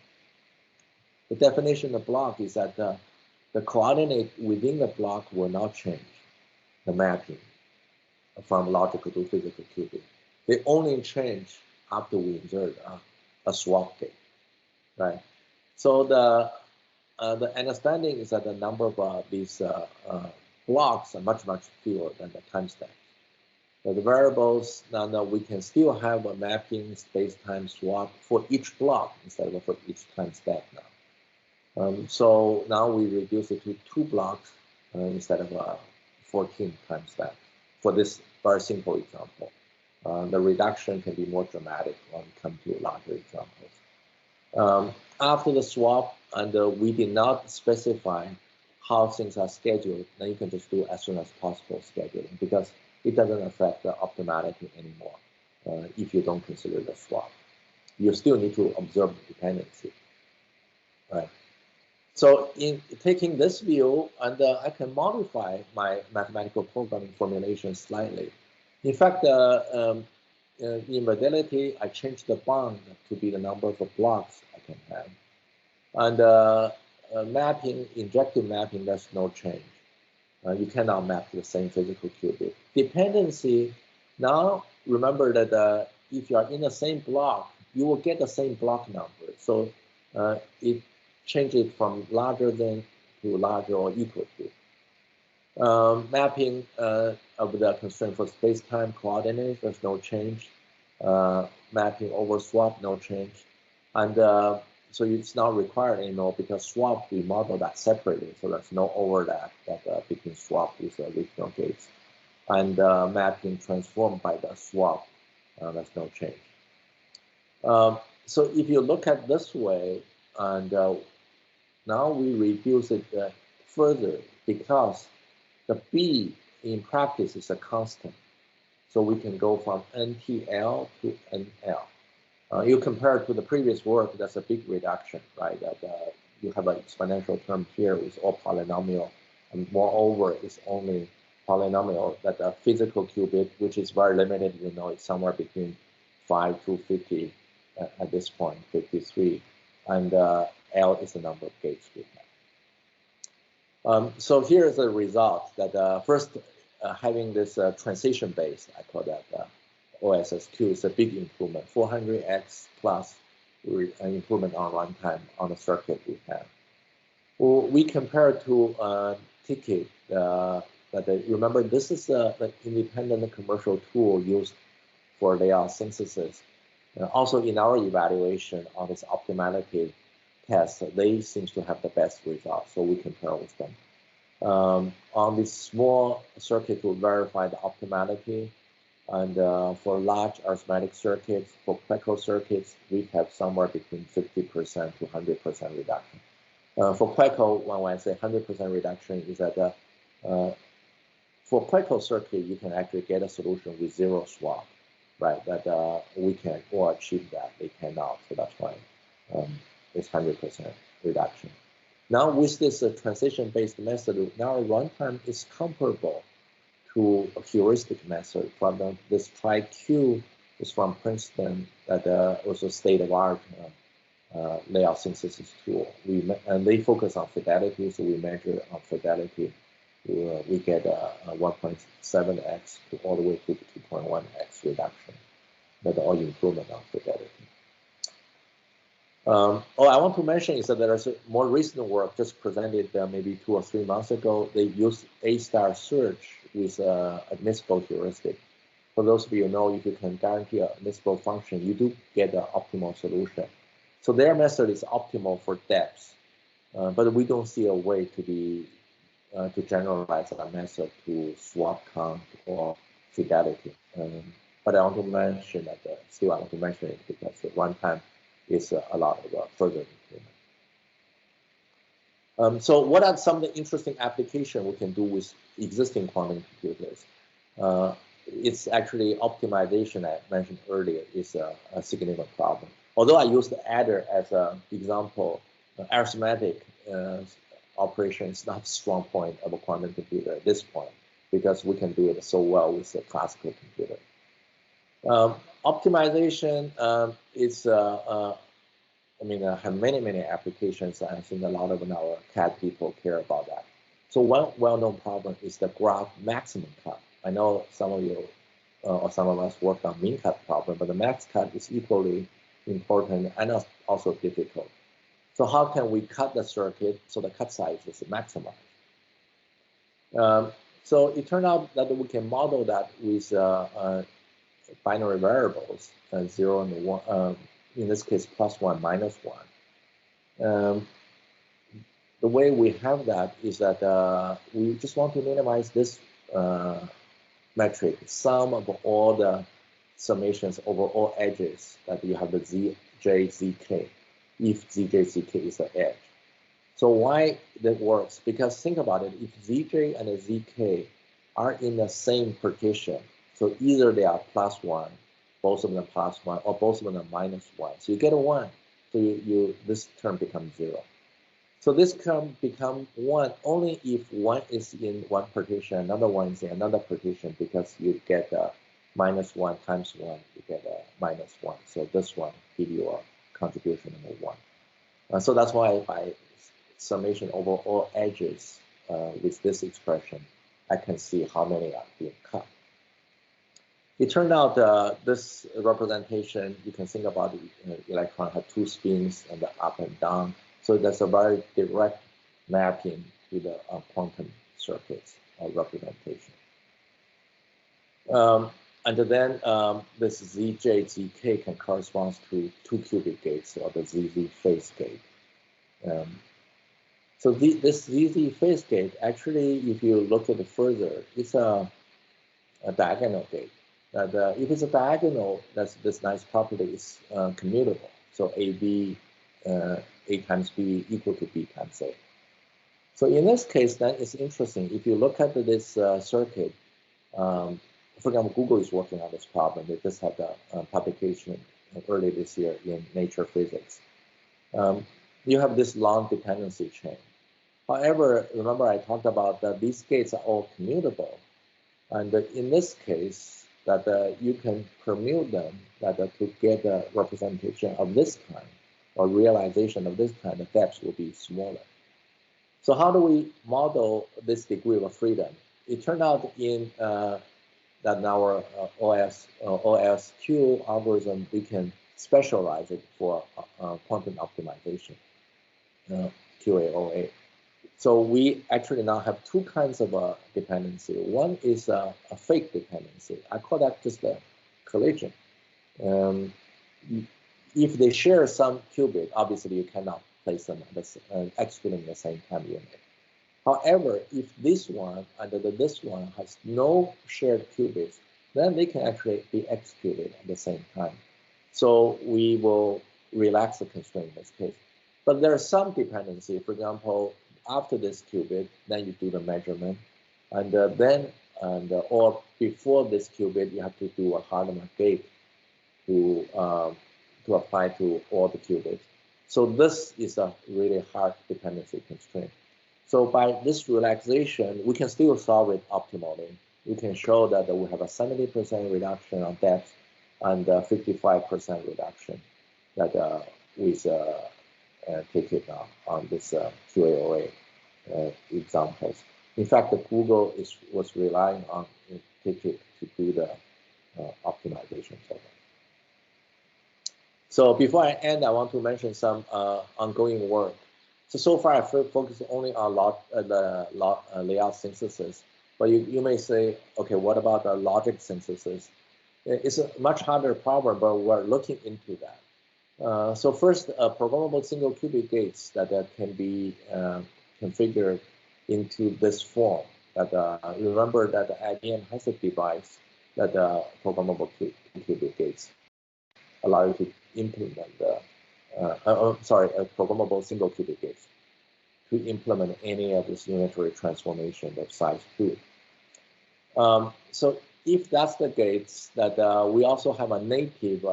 The definition of block is that the coordinate within the block will not change the mapping from logical to physical qubit. They only change after we insert a swap gate, right? So the understanding is that the number of these blocks are much, much fewer than the timestamp. So the variables, now we can still have a mapping space-time swap for each block instead of for each timestamp now. So now we reduce it to 2 blocks instead of 14 timestamp for this very simple example. The reduction can be more dramatic when it comes to larger examples. After the swap, and we did not specify how things are scheduled, then you can just do as soon as possible scheduling because it doesn't affect the optimality anymore if you don't consider the swap. You still need to observe the dependency. right? So in taking this view, and I can modify my mathematical programming formulation slightly. In fact, in modality, I changed the bound to be the number of blocks I can have. And mapping, injective mapping, there's no change. You cannot map to the same physical qubit. Dependency, now remember that if you are in the same block, you will get the same block number. So it changes from larger than to larger or equal to. Mapping of the constraint for space-time coordinates, there's no change. Mapping over swap, no change. And so it's not required anymore because swap, we model that separately. So there's no overlap that between swap with regional gates. And mapping transformed by the swap, there's no change. So if you look at this way, and now we reduce it further because the B in practice is a constant. So we can go from NTL to NL. You compare it to the previous work, that's a big reduction, right? That you have an exponential term here with all polynomial, and moreover, it's only polynomial that the physical qubit, which is very limited, you know, it's somewhere between 5 to 50 at this point, 53, and L is the number of gates we have. So here's the result that first having this transition base, I call that OLSQ, is a big improvement, 400x plus an improvement on runtime on the circuit we have. Well, we compare to TCAD, remember this is the independent commercial tool used for layout synthesis. Also in our evaluation on this optimality test, they seem to have the best results, so we compare with them. On this small circuit to verify the optimality, and for large arithmetic circuits, for QUEKO circuits, we have somewhere between 50% to 100% reduction. For QUEKO, when I say 100% reduction, is that for QUEKO circuit, you can actually get a solution with zero swap, right? That we can all achieve that, they cannot, so that's why it's 100% reduction. Now with this transition-based method, now runtime is comparable to a heuristic method. From this TriQ is from Princeton, that also state-of-art layout synthesis tool. And they focus on fidelity, so we measure on fidelity. We get a 1.7x to all the way to 2.1x reduction. That's all improvement on fidelity. All I want to mention is that there is a more recent work just presented maybe 2 or 3 months ago. They used A-star search with admissible heuristic. For those of you who know, if you can guarantee an admissible function, you do get an optimal solution. So their method is optimal for depth, but we don't see a way to be to generalize that method to swap count or fidelity. But I want to mention that still I want to mention it because the runtime is a lot of further improvement. So what are some of the interesting applications we can do with existing quantum computers? It's actually optimization I mentioned earlier is a significant problem. Although I used the adder as an example, arithmetic operation is not a strong point of a quantum computer at this point because we can do it so well with a classical computer. Optimization is, have many applications. I think a lot of our CAD people care about that. So one well-known problem is the graph maximum cut. I know some of you or some of us worked on min cut problem, but the max cut is equally important and also difficult. So how can we cut the circuit so the cut size is maximized? So it turned out that we can model that with binary variables, 0 and 1, in this case, +1, -1. The way we have that is that we just want to minimize this metric, sum of all the summations over all edges, that you have the zj, zk, if zj, zk is the edge. So why that works? Because think about it, if zj and zk are in the same partition, so either they are +1, both of them +1, or both of them are -1. So you get a 1. So this term becomes 0. So this can become one only if one is in one partition, another one is in another partition, because you get -1 times 1, you get a -1. So this one give you a contribution number 1. So that's why by summation over all edges with this expression, I can see how many are being cut. It turned out this representation, you can think about it, electron have 2 spins and the up and down. So that's a very direct mapping to the quantum circuits representation. And then this ZJ, ZK can correspond to 2-qubit gates or the ZZ phase gate. So this ZZ phase gate, actually, if you look at it further, it's a diagonal gate. If it's a diagonal, that's this nice property is commutable. So AB, A times B equal to B times A. So in this case, then it's interesting. If you look at this circuit, for example, Google is working on this problem. They just had a publication early this year in Nature Physics. You have this long dependency chain. However, remember I talked about that these gates are all commutable. And in this case, that you can permute them to get a representation of this kind or realization of this kind, the depths will be smaller. So how do we model this degree of freedom? It turned out in that in our OLSQ algorithm, we can specialize it for quantum optimization, QAOA. So we actually now have 2 kinds of dependency. One is a fake dependency. I call that just a collision. If they share some qubit, obviously you cannot place them execute in the same time unit. However, if this one and this one has no shared qubits, then they can actually be executed at the same time. So we will relax the constraint in this case. But there is some dependency. For example, after this qubit, then you do the measurement, and or before this qubit, you have to do a Hardeman gate to apply to all the qubits. So this is a really hard dependency constraint. So by this relaxation, we can still solve it optimally. We can show that we have a 70% reduction on depth and 55% reduction that with take it on this QAOA examples. In fact, Google was relying on TCAD to do the optimization for them. So before I end, I want to mention some ongoing work. So far, I focused only on layout synthesis. But you may say, okay, what about the logic synthesis? It's a much harder problem, but we're looking into that. So first, programmable single qubit gates that can be configured into this form. That remember that IBM has a device that programmable qubit gates allow you to implement programmable single qubit gates to implement any of this unitary transformation of size 2. So if that's the case, that we also have a native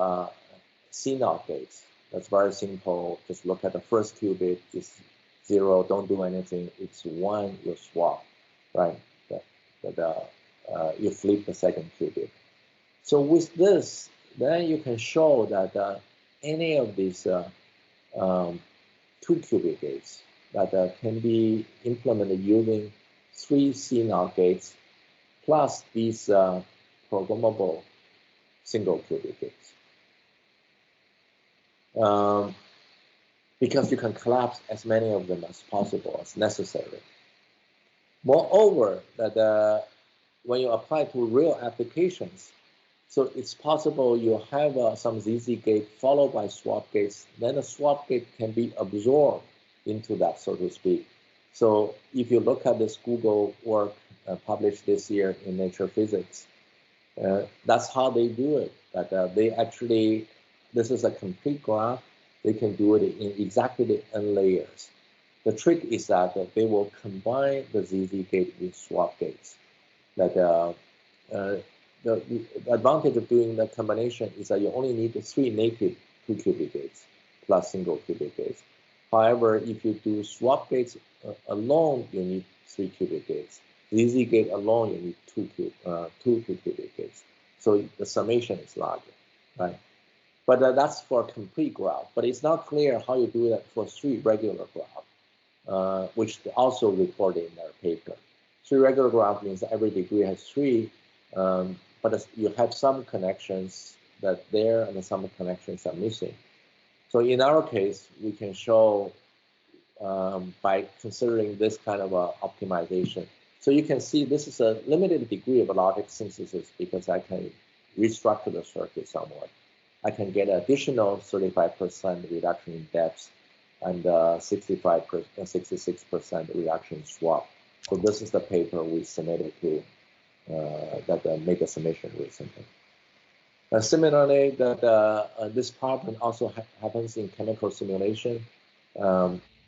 CNOT gates. That's very simple. Just look at the first qubit. It's 0. Don't do anything. It's 1. You swap, right? You flip the second qubit. So with this, then you can show that any of these 2-qubit gates that can be implemented using 3 CNOT gates plus these programmable single qubit gates. Because you can collapse as many of them as possible as necessary. Moreover, that when you apply to real applications, so it's possible you have some ZZ gate followed by swap gates, then the swap gate can be absorbed into that, so to speak. So if you look at this Google work published this year in Nature Physics, that's how they do it. That they actually, this is a complete graph. They can do it in exactly the n layers. The trick is that they will combine the ZZ gate with swap gates. That the advantage of doing the combination is that you only need 3 native 2-qubit gates plus single qubit gates. However, if you do swap gates alone, you need 3-qubit gates. ZZ gate alone, you need 2-qubit gates. So the summation is larger, right? But that's for a complete graph. But it's not clear how you do that for 3 regular graphs, which they also reported in their paper. 3 regular graph means every degree has 3, but you have some connections that there and some connections are missing. So in our case, we can show by considering this kind of optimization. So you can see this is a limited degree of logic synthesis because I can restructure the circuit somewhat. I can get additional 35% reduction in depth and 66% reduction in swap. So this is the paper we submitted to that made a submission recently. Similarly, this problem also happens in chemical simulation.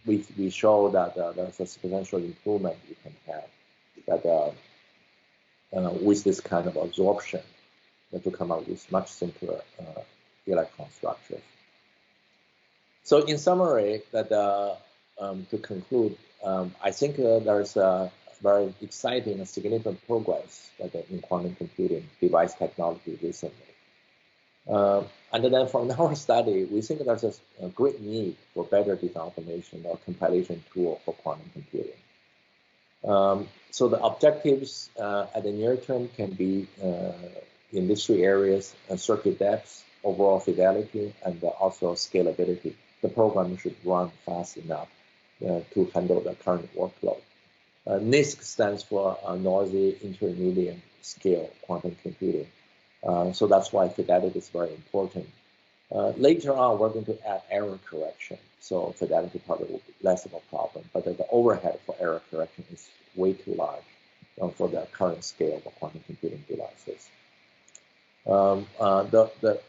We show that there's a substantial improvement you can have that with this kind of absorption to come up with much simpler electron structures. So in summary, that to conclude, I think there's a very exciting and significant progress in quantum computing device technology recently. And then from our study, we think there's a great need for better design automation or compilation tool for quantum computing. So the objectives at the near term can be in these 3 areas: circuit depth, overall fidelity, and also scalability. The program should run fast enough to handle the current workload. NISC stands for noisy intermediate scale quantum computing. So that's why fidelity is very important. Later on, we're going to add error correction. So fidelity probably will be less of a problem, but the overhead for error correction is way too large for the current scale of quantum computing devices. The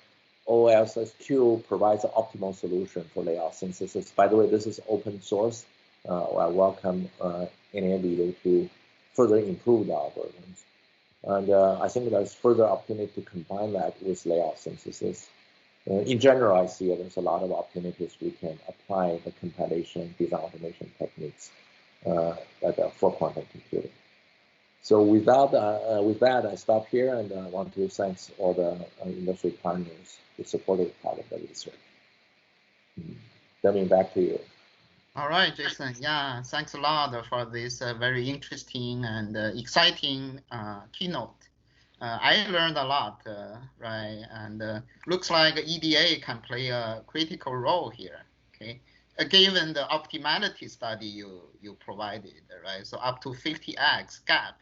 OLSQ provides an optimal solution for layout synthesis. By the way, this is open source. I welcome any of you to further improve the algorithms. And I think there's further opportunity to combine that with layout synthesis. In general, I see there's a lot of opportunities we can apply the compilation, design automation techniques for quantum computing. So with that, I stop here, and I want to thank all the industry partners who supported part of the research. Coming back to you. All right, Jason. Yeah, thanks a lot for this very interesting and exciting keynote. I learned a lot, right? And looks like EDA can play a critical role here. Okay, given the optimality study you provided, right? So up to 50x gap.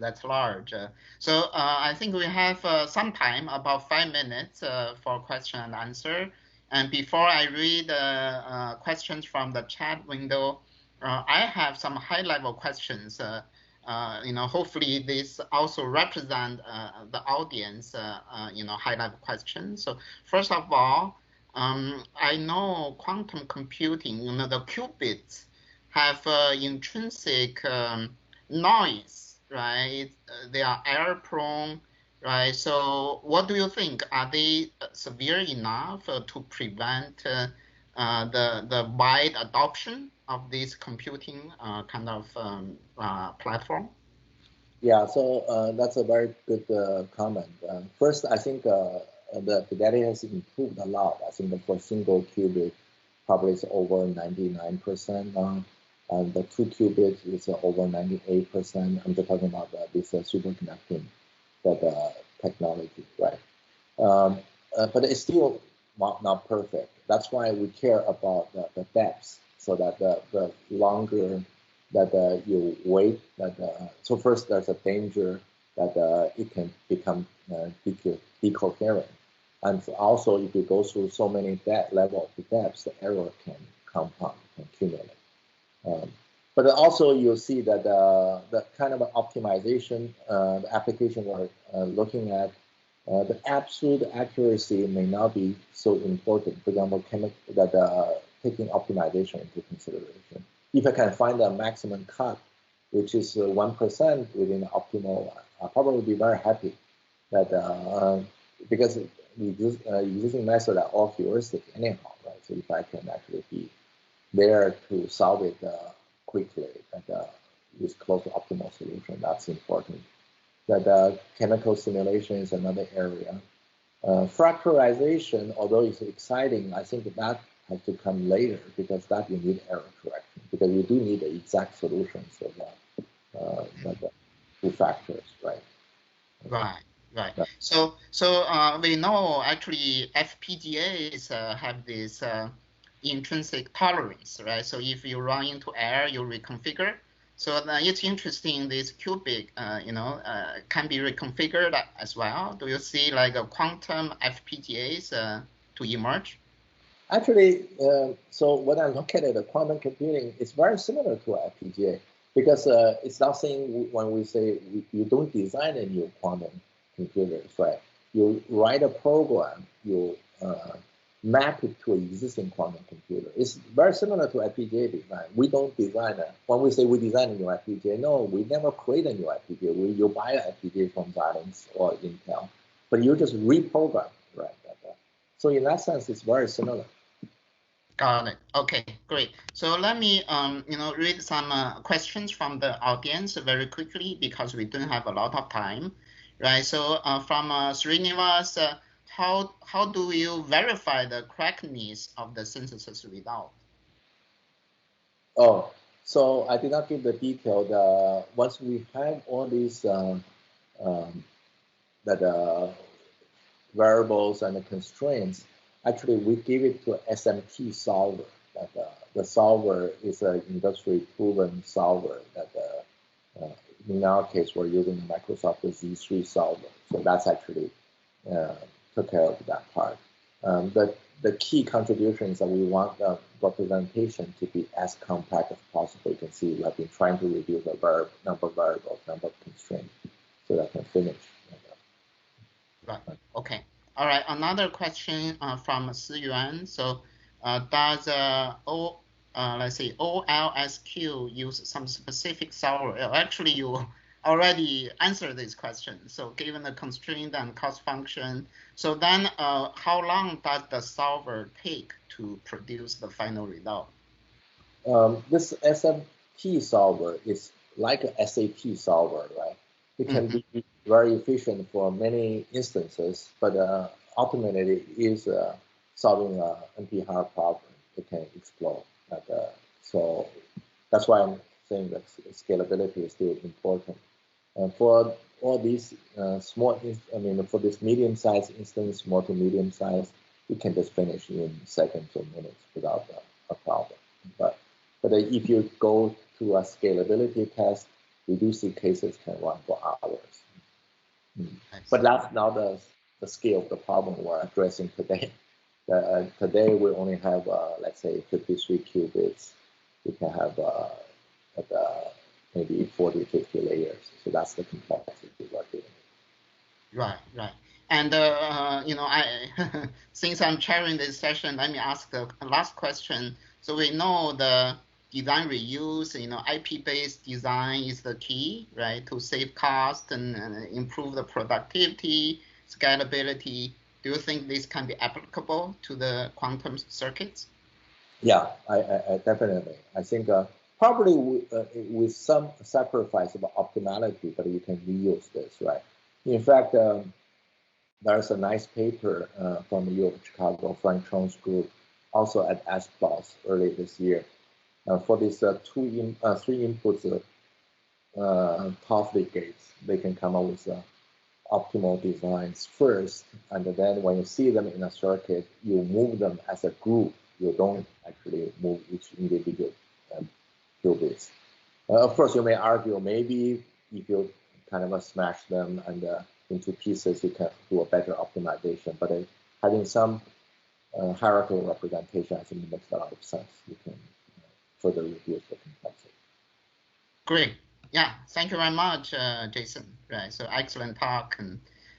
That's large. So I think we have some time, about 5 minutes for question and answer. And before I read questions from the chat window, I have some high-level questions. Hopefully this also represent the audience, high-level questions. So first of all, I know quantum computing, the qubits have intrinsic noise, right? They are error-prone, right? So what do you think? Are they severe enough to prevent the wide adoption of this computing kind of platform? Yeah, so that's a very good comment. First, I think the fidelity has improved a lot. I think for single qubit, probably it's over 99% now. And the 2-qubit is over 98%. I'm just talking about this superconducting technology, right? But it's still not perfect. That's why we care about the depth, so that the longer that you wait, so first there's a danger that it can become decoherent. And also, if you go through so many level of depths, the error can compound, can accumulate. But also you'll see that the kind of optimization, the application we're looking at, the absolute accuracy may not be so important. For example, taking optimization into consideration. If I can find a maximum cut, which is 1% within the optimal, I'll probably be very happy that because the existing methods are all heuristic anyhow, right? So if I can actually be there to solve it quickly and with close to optimal solution. That's important. That chemical simulation is another area. Fractalization, although it's exciting, I think that has to come later because that you need error correction because you do need the exact solutions of the two factors, right? Right. Yeah. So we know actually FPGAs have this intrinsic tolerance, right? So if you run into error, you reconfigure. So it's interesting. This qubit, can be reconfigured as well. Do you see like a quantum FPGAs to emerge? Actually, so when I look at it, the quantum computing is very similar to FPGA because it's not saying when we say you don't design a new quantum computer, right? You write a program, you map it to an existing quantum computer. It's very similar to FPGA design. We don't design it. When we say we design a new FPGA, no, we never create a new FPGA. You buy an FPGA from Xilinx or Intel, but you just reprogram, right? So in that sense, it's very similar. Got it. Okay, great. So let me, read some questions from the audience very quickly because we don't have a lot of time, right? So from Srinivas, how do you verify the correctness of the synthesis result? Oh, so I did not give the detail. Once we have all these variables and the constraints, actually we give it to an SMT solver. The solver is an industry proven solver that in our case we're using the Microsoft Z3 solver. So that's actually took care of that part. The key contributions that we want the representation to be as compact as possible. You can see we have been trying to reduce the number of variables, number of constraints, so that can finish. Right. Okay. All right. Another question from Si Yuan. So, does OLSQ use some specific solver? Actually, you already answered this question. So given the constraint and cost function, so then how long does the solver take to produce the final result? This SMT solver is like a SAT solver, right? It can be very efficient for many instances, but ultimately it is solving an NP-hard problem. It can explode. So that's why I'm saying that scalability is still important. And for all these for this medium-sized instance, small to medium-sized, you can just finish in seconds or minutes without a problem. But if you go to a scalability test, we do see cases can run for hours. But that's not the scale of the problem we're addressing today. Today we only have, let's say, 53 qubits. We can have maybe 40, 50 layers. So that's the complexity we're doing. Right. And, since I'm chairing this session, let me ask the last question. So we know the design reuse, IP-based design is the key, right, to save cost and improve the productivity, scalability. Do you think this can be applicable to the quantum circuits? Yeah, I definitely. I think probably with some sacrifice of optimality, but you can reuse this, right? In fact, there's a nice paper from the U of Chicago, Frank Chang's group, also at ASPLOS early this year. For these three inputs Toffoli gates, they can come up with optimal designs first, and then when you see them in a circuit, you move them as a group. You don't actually move each individual qubits. Of course, you may argue maybe if you kind of smash them and into pieces, you can do a better optimization. But having some hierarchical representation, I think makes a lot of sense. You can further reduce the complexity. Great. Yeah, thank you very much, Jason. Right, so excellent talk, and